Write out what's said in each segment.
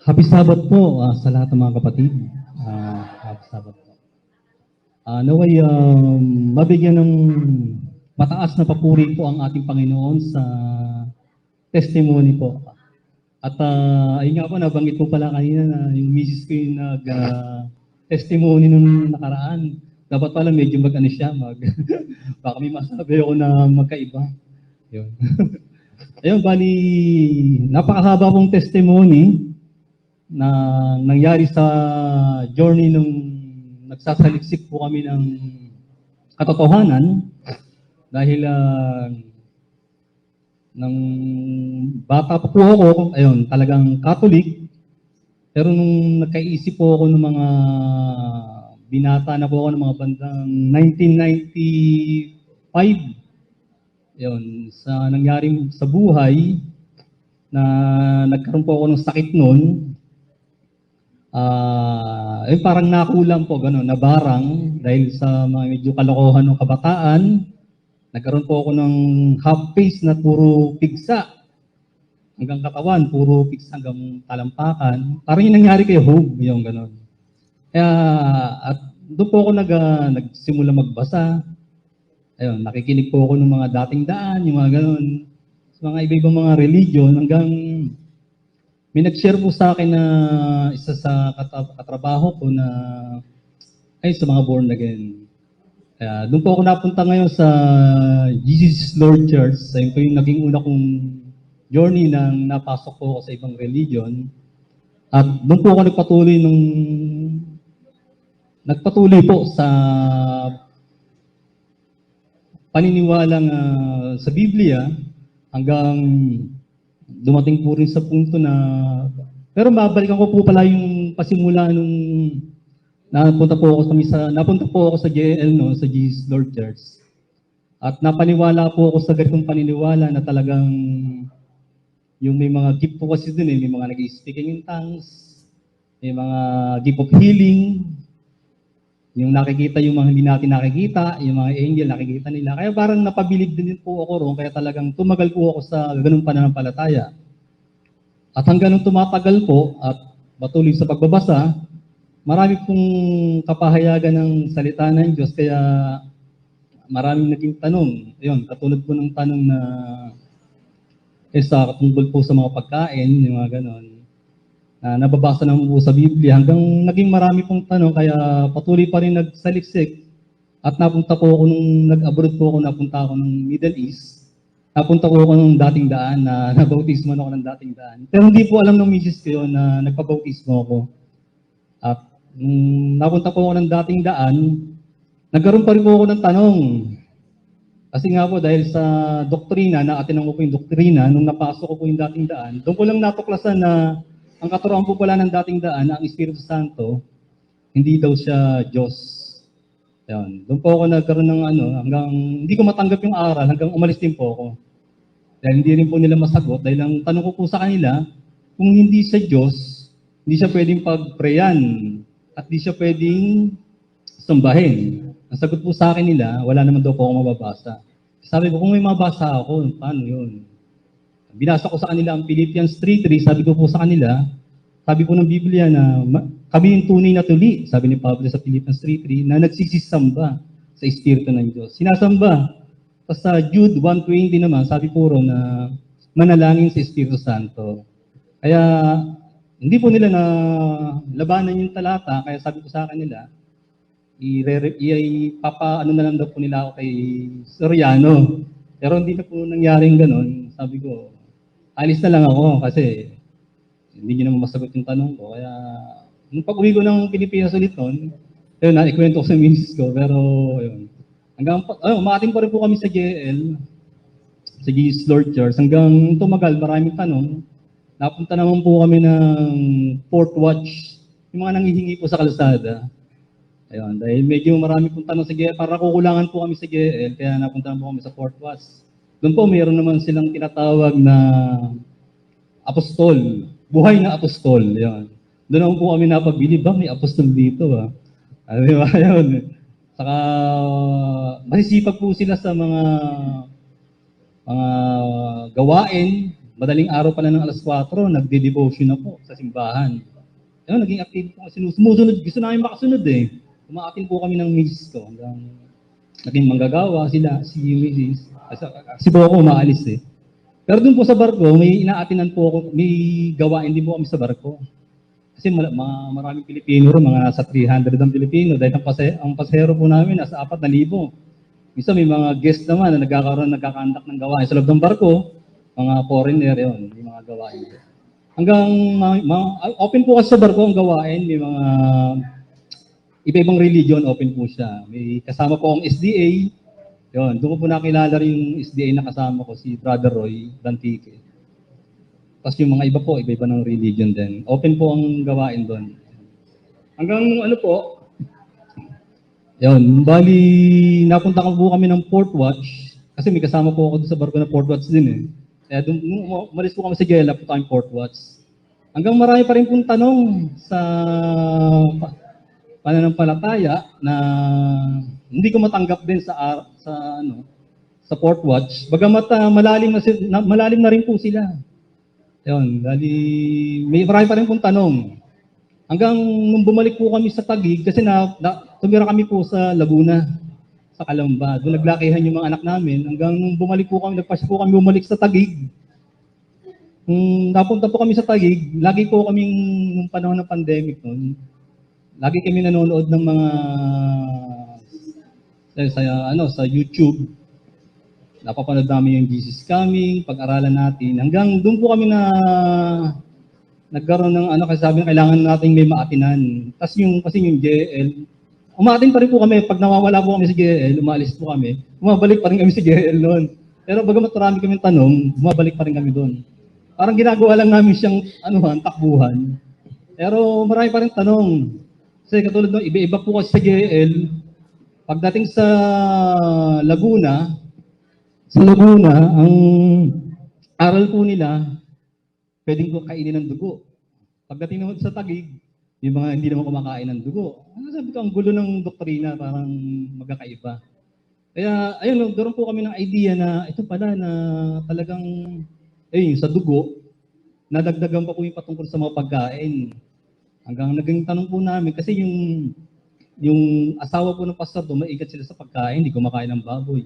Happy Sabbath po sa lahat ng mga kapatid. Happy Sabbath po. Naway mabigyan ng mataas na papuri po ang ating Panginoon sa testimony po. At ayun nga po, nabanggit po pala kanina na yung misis ko yung testimony nung nakaraan. Dapat pala medyo mag-ano siya, baka may masabi ako na magkaiba. Yun. Ayun, bali, napakahaba pong testimony na nangyari sa journey nung nagsasaliksik po kami ng katotohanan dahil nang bata pa po ako, ayun, talagang Catholic, pero nung nagkaisip po ako ng mga binata na po ako ng mga bandang 1995, yun, sa nangyari sa buhay na nagkaroon po ako ng sakit noon, parang nakulang po, gano'n, nabarang dahil sa mga medyo kalokohan ng kabataan. Nagkaroon po ako ng half face na puro pigsa hanggang katawan, puro pigsa hanggang talampakan. Parang yung nangyari kay Hope, yung gano'n. Kaya, at doon po ako nagsimula magbasa. Ayun, nakikinig po ako ng mga dating daan, yung mga gano'n, sa mga iba-ibang mga religion, hanggang may nag-share po sa akin na isa sa katrabaho ko na ay sa mga born again. Doon po ako napunta ngayon sa Jesus Lord Church. Ayun po yung naging una kong journey nang napasok po ako sa ibang religion. At doon po ako nagpatuloy po sa paniniwalang sa Biblia hanggang dumating po rin sa punto na, pero babalikan ko po pala yung pasimula nung napunta po ako sa JL, no, sa Jesus Lord Church. At napaniwala po ako sa ganitong paniniwala na talagang yung may mga gift po kasi dun may mga nag-speaking in tongues, may mga gift of healing, yung nakikita yung mga hindi natin nakikita, yung mga angel nakikita nila. Kaya parang napabilib din po ako roon, kaya talagang tumagal po ako sa ganung pananampalataya. At hanggang nung tumatagal po at patuloy sa pagbabasa, marami pong kapahayagan ng salita ng Diyos, kaya maraming naging tanong. Ayun, katulad po ng tanong na katungkol po sa mga pagkain, yung mga ganon. Nababasa naman po sa Biblia hanggang naging marami pong tanong, kaya patuloy pa rin nagsaliksik. At napunta po ako nung nag-abroad po ako, napunta ako ng Middle East. Napunta po ako ng dating daan na nabautismo ako ng dating daan. Pero hindi po alam ng misis ko yun na nagpabautismo ako. At nung napunta po ako ng dating daan, nagkaroon pa rin po ako ng tanong. Kasi nga po dahil sa doktrina, naatinang ko po yung doktrina, nung napasok ko po yung dating daan, doon ko lang natuklasan na ang katuroan po pala ng dating daan na ang Espiritu Santo, hindi daw siya Diyos. Yan. Doon po ako nagkaroon ng hanggang hindi ko matanggap yung aral, hanggang umalis din po ako. Dahil hindi rin po nila masagot, dahil ang tanong ko po sa kanila, kung hindi siya Diyos, hindi siya pwedeng pagprayan, at hindi siya pwedeng sambahin. Ang sagot po sa akin nila, wala naman daw po ako mababasa. Sabi ko, kung may mabasa ako, paano yun? Binasa ko sa kanila ang Philippians 3:3, sabi ko po sa kanila, sabi po ng Biblia na kami yung tunay na tuli, sabi ni Pablo sa Philippians 3:3, na nagsisisamba sa Espiritu ng Diyos. Sinasamba. Tapos sa Jude 1:20 naman, sabi po ron na manalangin sa Espiritu Santo. Kaya hindi po nila na labanan yung talata, kaya sabi ko sa kanila, papaano na lang daw po nila ako kay Soriano. Pero hindi na po nangyaring ganun. Sabi ko, alis na lang ako kasi hindi niyo naman masagot yung tanong ko. Kaya nung pag-uwi ko ng Pilipinas ulit noon, yun, ikwento ko sa misis ko. Pero yun, hanggang umaating pa rin po kami sa JL, sa Jesus Lord Church. Hanggang tumagal, maraming tanong. Napunta naman po kami ng Fourth Watch, yung mga nangihingi po sa kalsada. Ayun, dahil medyo marami pong tanong sa JL, para kukulangan po kami sa JL, kaya napunta po kami sa Fourth Watch. Doon po, mayroon naman silang tinatawag na apostol, buhay na apostol. Ayun. Doon naman po kami napabili, ba may apostol dito ba? Di ba? Ayun. Saka, masisipag po sila sa mga gawain, madaling araw pala ng alas 4, nagde-devotion ako sa simbahan. Ayun, naging active po kasi sumusunod, gusto namin makasunod eh. Umaatin po kami ng misis ko hanggang naging manggagawa sila, si misis. Kasi po ako umaalis eh. Pero dun po sa barko, may inaatinan po ako, may gawain din po kami sa barko. Kasi maraming Pilipino rin, mga nasa 300 ang Pilipino dahil ang pasahero po namin nasa 4,000. Minsan may mga guest naman na nagkakandak ng gawain sa loob ng barko, mga foreigner yun, may mga gawain. Hanggang open po kasi sa barko ang gawain, may mga iba-ibang religion, open po siya. May kasama po ang SDA, yun, doon ko po nakilala rin yung SDA na kasama ko, si Brother Roy Dantique. Tapos yung mga iba po, iba-iba ng religion din. Open po ang gawain doon. Hanggang ano po, yun, bali, napunta ko po kami ng Port Watch, kasi may kasama po ako doon sa barko na Port Watch din eh. Kaya nung umalis po kami sa Jela, po tayong Port Watch. Hanggang marami pa rin pong tanong sa pananampalataya na hindi ko matanggap din sa Port Watch. Bagamat malalim na rin po sila. Ayun, dali may marami pa rin pong tanong. Hanggang nung bumalik po kami sa Taguig kasi tumira kami po sa Laguna, sa Calamba. Doon naglakihan yung mga anak namin. Hanggang nung bumalik po kami, nagpasya po kami bumalik sa Taguig. Napunta po kami sa Taguig, lagi po kaming nung panahon ng pandemic noon. Lagi kami nanonood ng mga sa YouTube. Napapanood namin yung Jesus Coming, pag-aralan natin. Hanggang doon po kami nagkaroon ng kasi sabi kailangan nating may maatinan. Tapos kasi yung JL, umaatin pa rin po kami. Pag nawawala po kami sa JL, umalis po kami. Bumabalik pa rin kami sa JL noon. Pero bagamat marami kami tanong, bumabalik pa rin kami doon. Parang ginagawa lang namin siyang takbuhan. Pero marami pa rin tanong. Kasi katulad ng iba-iba po kasi sa JL, pagdating sa Laguna, ang aral po nila, pwedeng ko kainin ng dugo. Pagdating naman sa Taguig, yung mga hindi naman kumakain ng dugo. Sabi ko, ang gulo ng doktrina, parang magkakaiba. Kaya, ayun, doon po kami ng idea na ito pala na talagang, sa dugo, nadagdagan pa po yung patungkol sa mga pagkain. Hanggang naging tanong po namin, kasi yung asawa po ng pastor doon, maigat sila sa pagkain, hindi kumakain ng baboy.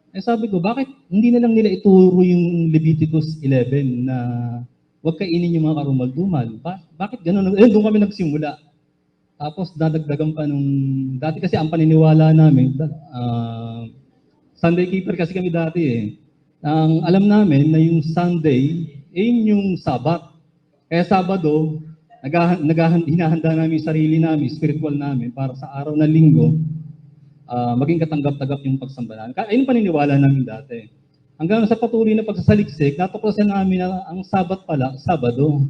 Sabi ko, bakit hindi na lang nila ituro yung Leviticus 11 na huwag kainin yung mga karumal-dumal? Bakit gano'n? Doon kami nagsimula. Tapos dadagdagan pa dati kasi ang paniniwala namin, Sunday keeper kasi kami dati eh. Ang alam namin na yung Sunday, yung Sabat. Kaya Sabado, hinahanda namin yung sarili namin, spiritual namin, para sa araw na linggo, maging katanggap-tanggap yung pagsambahan. Ayun paniniwala namin dati. Hanggang sa patuloy na pagsasaliksik, natuklasan namin na ang Sabat pala, Sabado.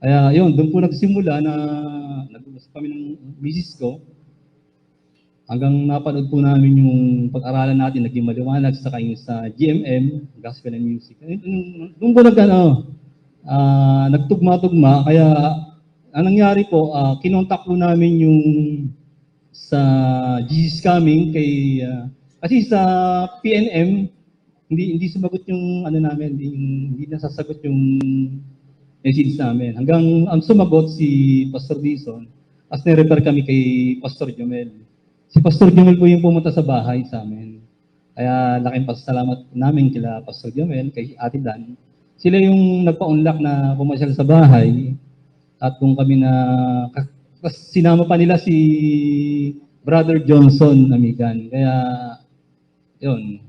Kaya yun, doon po nagsimula na nag-usap kami ng misis ko. Hanggang napanood po namin yung pag-aralan natin, naging maliwanag sa GMM, Gospel and Music. Doon po nagtugma-tugma, kaya ang nangyari po, kinontak po namin yung sa Jesus Coming kasi sa PNM hindi sumagot yung namin, hindi nasasagot yung message namin. Hanggang ang sumagot si Pastor Dison, as ni-refer kami kay Pastor Jomel. Si Pastor Jomel po yung pumunta sa bahay sa amin. Kaya laking pasasalamat namin kila Pastor Jomel, kay Ate Dan. Sila yung nagpa-unlock na pumasyal sa bahay at kung kami sinama pa nila si Brother Johnson Amigan. Kaya yun,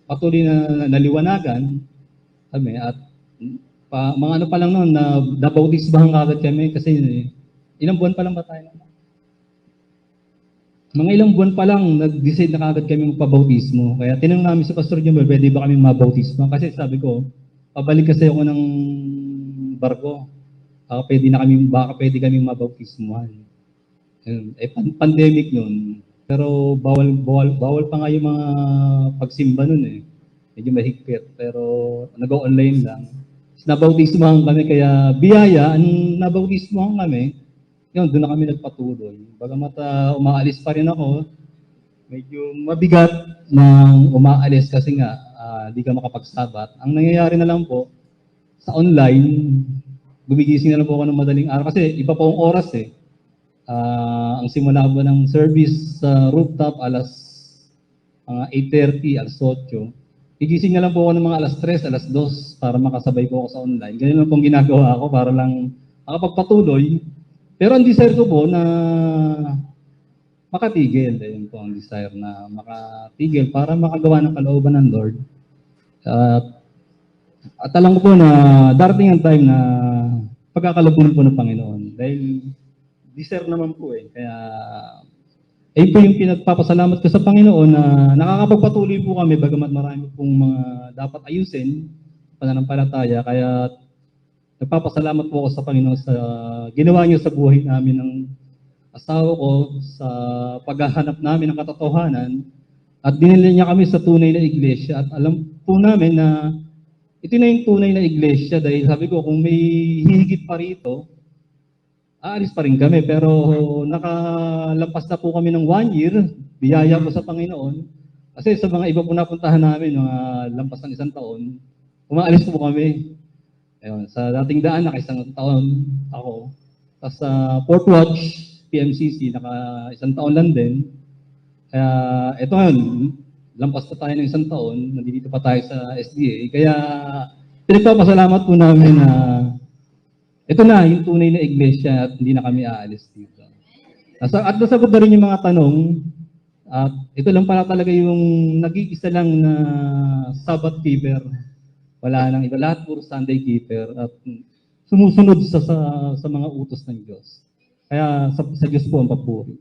patuloy na naliwanagan kami at mga pa lang noon na nabautisbahan kagad kami kasi ilang buwan pa lang ba tayo? Mga ilang buwan pa lang, nag-decide na kagad kami magpabautismo. Kaya tinanong namin si Pastor Jomel, pwede ba kami mabautismo? Kasi sabi ko, pabalik kasi ako ng barko. Baka pwede kami mabautismohan. Pandemic noon. Pero bawal pa nga yung mga pagsimba noon eh. Medyo mahigpit. Pero nag-online lang. Nabautismohan kami, kaya biyaya, nabautismohan kami. Yun, doon na kami nagpatuloy. Bagamat umaalis pa rin ako, medyo mabigat nang umaalis kasi nga di ka makapagsabat. Ang nangyayari na lang po, sa online, gumigising na lang po ako ng madaling araw kasi iba po ang oras eh. Ang simula po ng service sa rooftop alas 8:30, alas 8. Gigising na lang po ako ng mga alas 3, alas 2 para makasabay po ako sa online. Ganyan lang pong ginagawa ko para lang makapagpatuloy. Pero ang desire ko po na makatigil. Ayun po ang desire na makatigil para makagawa ng kalooban ng Lord. At alam ko po na darating ang time na pagkakalabunan po ng Panginoon. Dahil deserve naman po eh. Kaya ayun po yung pinagpapasalamat ko sa Panginoon na nakakapagpatuloy po kami bagamat marami pong mga dapat ayusin pananampalataya. Kaya nagpapasalamat po ako sa Panginoon sa ginawa niyo sa buhay namin ng asawa ko, sa paghahanap namin ng katotohanan, at dinala niya kami sa tunay na iglesia. At alam po namin na ito na yung tunay na iglesia dahil sabi ko kung may hihigit pa rito, aalis pa rin kami. Pero nakalampas na po kami ng 1 year, biyaya po sa Panginoon. Kasi sa mga iba po napuntahan namin, mga lampas ng 1 taon, umaalis po kami. Ayun, sa dating daan, naka-1 taon ako. Tapos sa Port Watch, PMCC, naka-1 taon lang din. Kaya ito ngayon, lampas na tayo ng 1 taon, nandito pa tayo sa SDA. Kaya pinagpapasalamat po namin na ito na, yung tunay na iglesia at hindi na kami aalis dito. At nasagot na rin yung mga tanong. At ito lang pala talaga yung nag-iisa lang na Sabbath keeper. Wala nang iba, lahat puro Sunday keeper at sumusunod sa mga utos ng Diyos. Kaya sa Diyos po ang papuri.